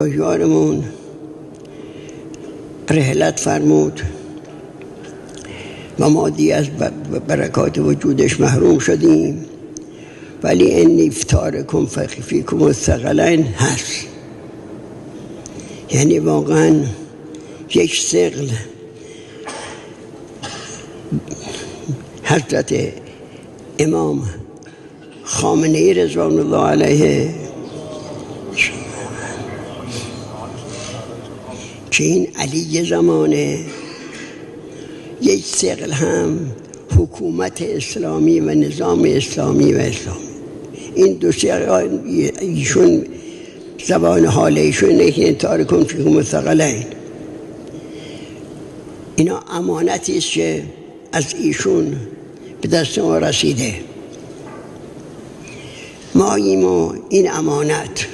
یارمون رحلت فرمود و ما دیگه از برکات وجودش محروم شدیم، ولی این افتارکم فیکم الثقلین هست. یعنی واقعا یک ثقل حضرت امام خامنه‌ای رضوان الله علیه که این علی زمانه یک ثقل هم حکومت اسلامی و نظام اسلامی و اسلام، این دو ثقل ایشون زبان حال ایشون اینه که تارکم فیکم الثقلین، اینا امانتی است که از ایشون به دست ما رسیده. ما این امانت